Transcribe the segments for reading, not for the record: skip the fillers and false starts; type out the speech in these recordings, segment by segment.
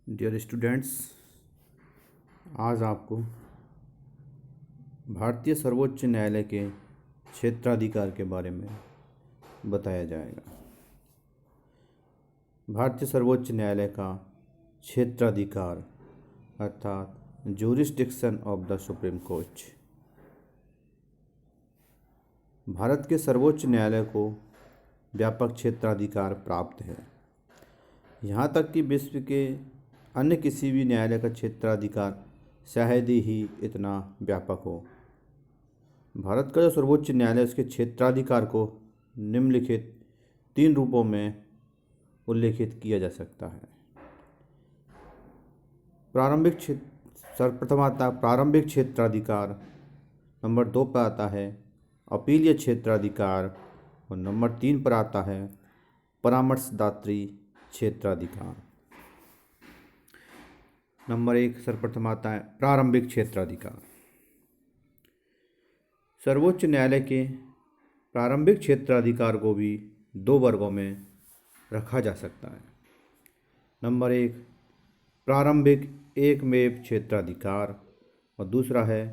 Dear students, आज आपको भारतीय सर्वोच्च न्यायालय के क्षेत्राधिकार के बारे में बताया जाएगा। भारतीय सर्वोच्च न्यायालय का क्षेत्राधिकार अर्थात jurisdiction of the supreme court. Bharat के सर्वोच्च न्यायालय को व्यापक क्षेत्राधिकार प्राप्त है। यहाँ तक कि विश्व के अन्य किसी भी न्यायालय का क्षेत्राधिकार शायद ही इतना व्यापक हो। भारत का जो सर्वोच्च न्यायालय उसके क्षेत्राधिकार को निम्नलिखित 3 रूपों में उल्लेखित किया जा सकता है। सर्वप्रथम आता है प्रारंभिक क्षेत्राधिकार, नंबर 2 पर आता है अपीलीय क्षेत्राधिकार और नंबर 3 पर आता है परामर्शदात्री क्षेत्राधिकार। नंबर 1 सर्वप्रथम आता है प्रारंभिक क्षेत्राधिकार। सर्वोच्च न्यायालय के प्रारंभिक क्षेत्राधिकार को भी 2 वर्गों में रखा जा सकता है। नंबर 1 प्रारंभिक एकमेव क्षेत्राधिकार और दूसरा है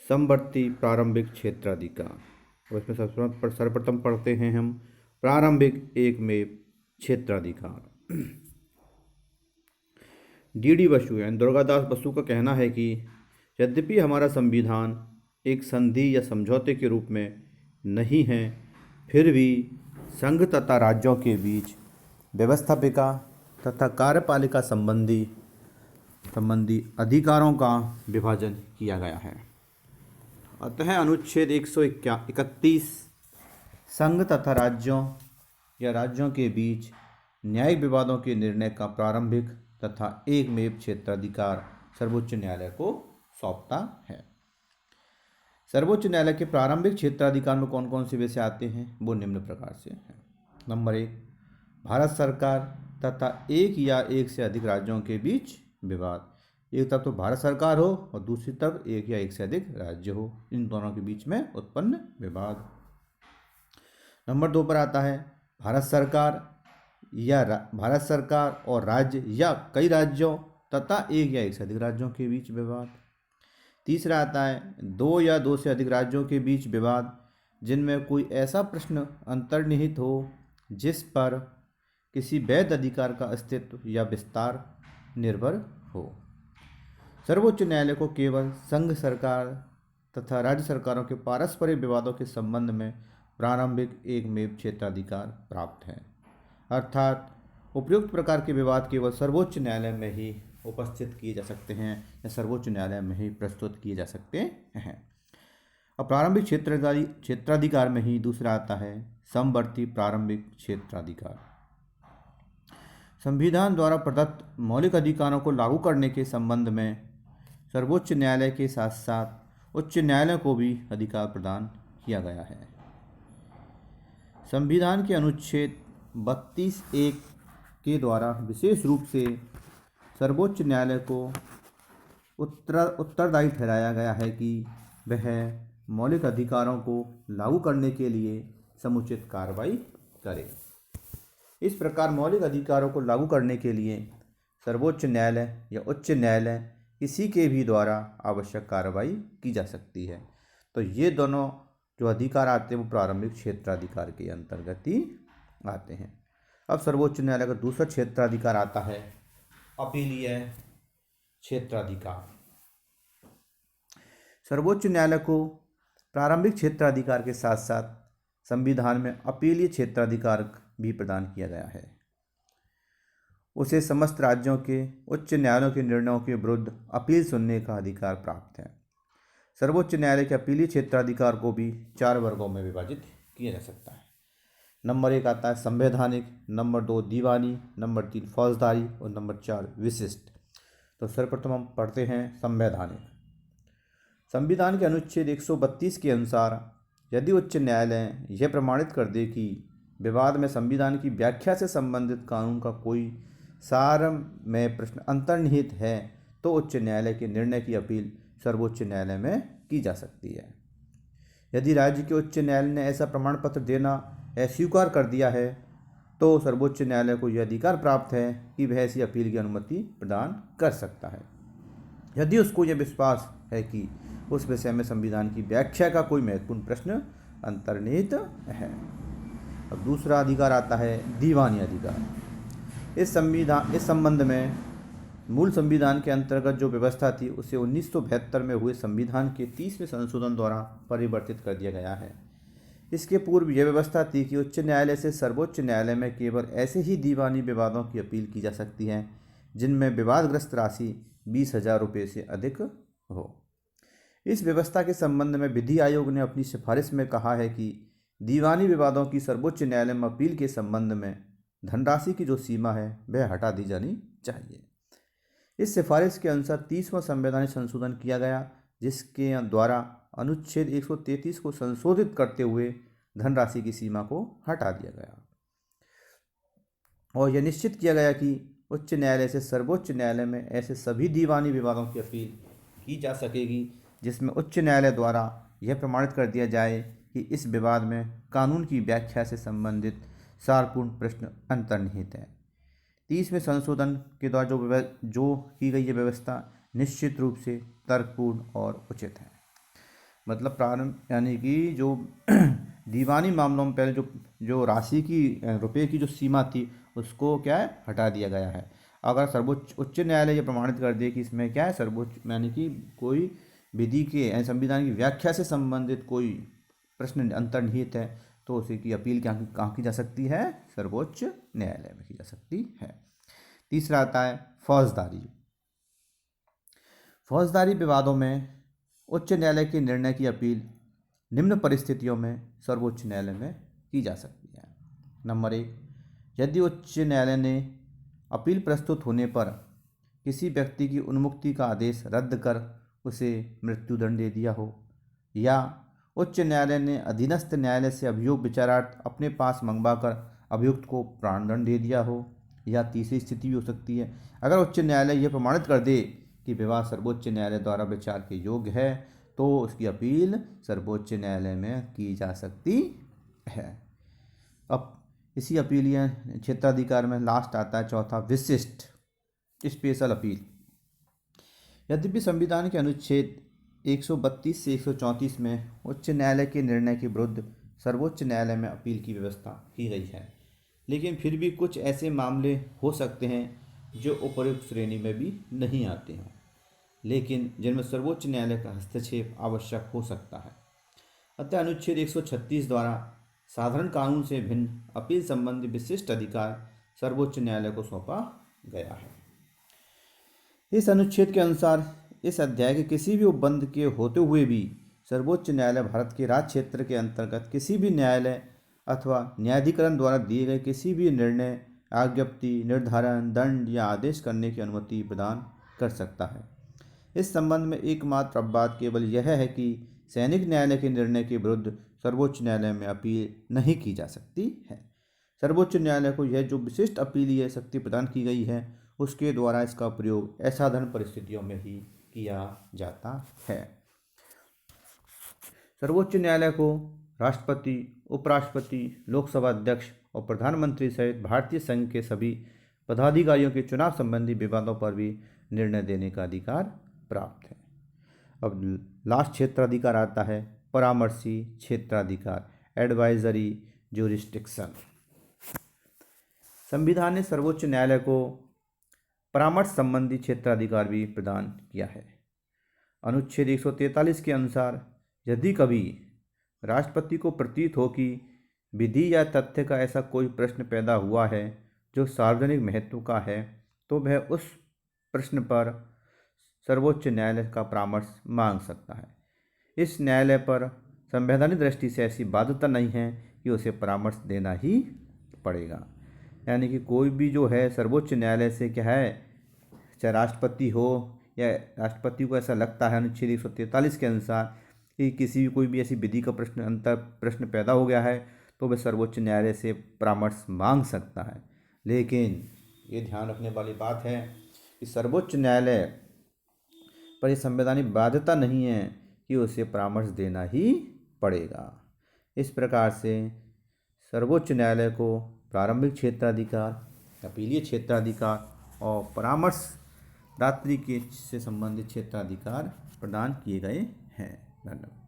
समवर्ती प्रारंभिक क्षेत्राधिकार। और इसमें सर्वप्रथम पढ़ते हैं हम प्रारंभिक एकमेव क्षेत्राधिकार। डी बसु यानी दुर्गादास बसु का कहना है कि यद्यपि हमारा संविधान एक संधि या समझौते के रूप में नहीं है, फिर भी संघ तथा राज्यों के बीच व्यवस्थापिका तथा कार्यपालिका संबंधी अधिकारों का विभाजन किया गया है। अतः अनुच्छेद 131 संघ तथा राज्यों के बीच न्यायिक विवादों के निर्णय का प्रारंभिक तथा एकमेव क्षेत्राधिकार सर्वोच्च न्यायालय को सौंपता है। सर्वोच्च न्यायालय के प्रारंभिक क्षेत्राधिकार में कौन कौन से विषय आते हैं, वो निम्न प्रकार से हैं। नंबर 1 भारत सरकार तथा एक या एक से अधिक राज्यों के बीच विवाद। एक तरफ तो भारत सरकार हो और दूसरी तरफ एक या एक से अधिक राज्य हो, इन दोनों के बीच में उत्पन्न विवाद। नंबर 2 पर आता है भारत सरकार और राज्य या कई राज्यों तथा एक या एक से अधिक राज्यों के बीच विवाद। तीसरा आता है 2 या 2 से अधिक राज्यों के बीच विवाद जिनमें कोई ऐसा प्रश्न अंतर्निहित हो जिस पर किसी वैध अधिकार का अस्तित्व या विस्तार निर्भर हो। सर्वोच्च न्यायालय को केवल संघ सरकार तथा राज्य सरकारों के पारस्परिक विवादों के संबंध में प्रारंभिक एकमेव क्षेत्राधिकार प्राप्त है, अर्थात उपयुक्त प्रकार के विवाद केवल सर्वोच्च न्यायालय में ही उपस्थित किए जा सकते हैं या सर्वोच्च न्यायालय में ही प्रस्तुत किए जा सकते हैं। अब प्रारंभिक क्षेत्राधिकार में ही दूसरा आता है समवर्ती प्रारंभिक क्षेत्राधिकार। संविधान द्वारा प्रदत्त मौलिक अधिकारों को लागू करने के संबंध में सर्वोच्च न्यायालय के साथ साथ उच्च न्यायालय को भी अधिकार प्रदान किया गया है। संविधान के अनुच्छेद 32(1) के द्वारा विशेष रूप से सर्वोच्च न्यायालय को उत्तरदायी ठहराया गया है कि वह मौलिक अधिकारों को लागू करने के लिए समुचित कार्रवाई करे। इस प्रकार मौलिक अधिकारों को लागू करने के लिए सर्वोच्च न्यायालय या उच्च न्यायालय किसी के भी द्वारा आवश्यक कार्रवाई की जा सकती है। तो ये दोनों जो अधिकार आते हैं वो प्रारंभिक क्षेत्राधिकार के अंतर्गत ही आते हैं। अब सर्वोच्च न्यायालय का दूसरा क्षेत्राधिकार आता है अपीलीय क्षेत्राधिकार। सर्वोच्च न्यायालय को प्रारंभिक क्षेत्राधिकार के साथ साथ संविधान में अपीलीय क्षेत्राधिकार भी प्रदान किया गया है। उसे समस्त राज्यों के उच्च न्यायालयों के निर्णयों के विरुद्ध अपील सुनने का अधिकार प्राप्त है। सर्वोच्च न्यायालय के अपीलीय क्षेत्राधिकार को भी 4 वर्गों में विभाजित किया जा सकता है। नंबर 1 आता है संवैधानिक, नंबर 2 दीवानी, नंबर 3 फौजदारी और नंबर 4 विशिष्ट। तो सर्वप्रथम हम पढ़ते हैं संवैधानिक। संविधान के अनुच्छेद 132 के अनुसार यदि उच्च न्यायालय यह प्रमाणित कर दे कि विवाद में संविधान की व्याख्या से संबंधित कानून का कोई सारमय प्रश्न अंतर्निहित है तो उच्च न्यायालय के निर्णय की अपील सर्वोच्च न्यायालय में की जा सकती है। यदि राज्य के उच्च न्यायालय ने ऐसा प्रमाण पत्र देना अस्वीकार कर दिया है तो सर्वोच्च न्यायालय को यह अधिकार प्राप्त है कि वह ऐसी अपील की अनुमति प्रदान कर सकता है यदि उसको यह विश्वास है कि उस विषय में संविधान की व्याख्या का कोई महत्वपूर्ण प्रश्न अंतर्निहित है। अब दूसरा अधिकार आता है दीवानी अधिकार। इस संबंध में मूल संविधान के अंतर्गत जो व्यवस्था थी उसे 1972 में हुए संविधान के 30वें संशोधन द्वारा परिवर्तित कर दिया गया है। इसके पूर्व यह व्यवस्था थी कि उच्च न्यायालय से सर्वोच्च न्यायालय में केवल ऐसे ही दीवानी विवादों की अपील की जा सकती है जिनमें विवादग्रस्त राशि 20,000 रुपये से अधिक हो। इस व्यवस्था के संबंध में विधि आयोग ने अपनी सिफारिश में कहा है कि दीवानी विवादों की सर्वोच्च न्यायालय में अपील के संबंध में धनराशि की जो सीमा है वह हटा दी जानी चाहिए। इस सिफारिश के अनुसार 30वां संवैधानिक संशोधन किया गया जिसके द्वारा अनुच्छेद 133 को संशोधित करते हुए धनराशि की सीमा को हटा दिया गया और यह निश्चित किया गया कि उच्च न्यायालय से सर्वोच्च न्यायालय में ऐसे सभी दीवानी विवादों की अपील की जा सकेगी जिसमें उच्च न्यायालय द्वारा यह प्रमाणित कर दिया जाए कि इस विवाद में कानून की व्याख्या से संबंधित सारपूर्ण प्रश्न अंतर्निहित है। 30वें संशोधन के द्वारा जो की गई ये व्यवस्था निश्चित रूप से तर्कपूर्ण और उचित है। मतलब प्रारंभ यानी कि जो दीवानी मामलों में पहले जो राशि की रुपये की जो सीमा थी उसको क्या है हटा दिया गया है। अगर सर्वोच्च उच्च न्यायालय ये प्रमाणित कर दे कि इसमें क्या है सर्वोच्च यानी कि कोई विधि के संविधान की व्याख्या से संबंधित कोई प्रश्न अंतर्निहित है तो उसे की अपील कहाँ की जा सकती है, सर्वोच्च न्यायालय में की जा सकती है। तीसरा आता है फौजदारी। फौजदारी विवादों में उच्च न्यायालय के निर्णय की अपील निम्न परिस्थितियों में सर्वोच्च न्यायालय में की जा सकती है। नंबर 1, यदि उच्च न्यायालय ने अपील प्रस्तुत होने पर किसी व्यक्ति की उन्मुक्ति का आदेश रद्द कर उसे मृत्युदंड दे दिया हो, या उच्च न्यायालय ने अधीनस्थ न्यायालय से अभियोग विचारार्थ अपने पास मंगवाकर अभियुक्त को प्राणदंड दे दिया हो, या तीसरी स्थिति भी हो सकती है अगर उच्च न्यायालय यह प्रमाणित कर दे कि विवाद सर्वोच्च न्यायालय द्वारा विचार के योग्य है तो उसकी अपील सर्वोच्च न्यायालय में की जा सकती है। अब इसी अपील या क्षेत्राधिकार में लास्ट आता है चौथा, विशिष्ट स्पेशल अपील। यद्यपि संविधान के अनुच्छेद 132 से 134 में उच्च न्यायालय के निर्णय के विरुद्ध सर्वोच्च न्यायालय में अपील की व्यवस्था की गई है, लेकिन फिर भी कुछ ऐसे मामले हो सकते हैं जो उपर्युक्त श्रेणी में भी नहीं आते हैं, लेकिन जिनमें सर्वोच्च न्यायालय का हस्तक्षेप आवश्यक हो सकता है। अतः अनुच्छेद 136 द्वारा साधारण कानून से भिन्न अपील संबंधी विशिष्ट अधिकार सर्वोच्च न्यायालय को सौंपा गया है। इस अनुच्छेद के अनुसार इस अध्याय के किसी भी उपबंध के होते हुए भी सर्वोच्च न्यायालय भारत के राज्य क्षेत्र के अंतर्गत किसी भी न्यायालय अथवा न्यायाधिकरण द्वारा दिए गए किसी भी निर्णय, आज्ञप्ति, निर्धारण, दंड या आदेश करने की अनुमति प्रदान कर सकता है। इस संबंध में एकमात्र अपवाद केवल यह है कि सैनिक न्यायालय के निर्णय के विरुद्ध सर्वोच्च न्यायालय में अपील नहीं की जा सकती है। सर्वोच्च न्यायालय को यह जो विशिष्ट अपीलीय शक्ति प्रदान की गई है उसके द्वारा इसका प्रयोग असाधारण परिस्थितियों में ही किया जाता है। सर्वोच्च न्यायालय को राष्ट्रपति, उपराष्ट्रपति, लोकसभा अध्यक्ष और प्रधानमंत्री सहित भारतीय संघ के सभी पदाधिकारियों के चुनाव संबंधी विवादों पर भी निर्णय देने का अधिकार प्राप्त है। अब लास्ट क्षेत्राधिकार आता है परामर्शी क्षेत्राधिकार, एडवाइजरी ज्यूरिस्डिक्शन। संविधान ने सर्वोच्च न्यायालय को परामर्श संबंधी क्षेत्राधिकार भी प्रदान किया है। अनुच्छेद 143 के अनुसार यदि कभी राष्ट्रपति को प्रतीत हो कि विधि या तथ्य का ऐसा कोई प्रश्न पैदा हुआ है जो सार्वजनिक महत्व का है तो वह उस प्रश्न पर सर्वोच्च न्यायालय का परामर्श मांग सकता है। इस न्यायालय पर संवैधानिक दृष्टि से ऐसी बाध्यता नहीं है कि उसे परामर्श देना ही पड़ेगा। यानी कि कोई भी जो है सर्वोच्च न्यायालय से क्या है, चाहे राष्ट्रपति हो या राष्ट्रपति को ऐसा लगता है अनुच्छेद 143 के अनुसार कि किसी कोई भी ऐसी विधि का प्रश्न पैदा हो गया है तो वह सर्वोच्च न्यायालय से परामर्श मांग सकता है। लेकिन ये ध्यान रखने वाली बात है कि सर्वोच्च न्यायालय पर यह संवैधानिक बाध्यता नहीं है कि उसे परामर्श देना ही पड़ेगा। इस प्रकार से सर्वोच्च न्यायालय को प्रारंभिक क्षेत्राधिकार, अपीलीय क्षेत्राधिकार और परामर्शदात्री के से संबंधित क्षेत्राधिकार प्रदान किए गए हैं। धन्यवाद।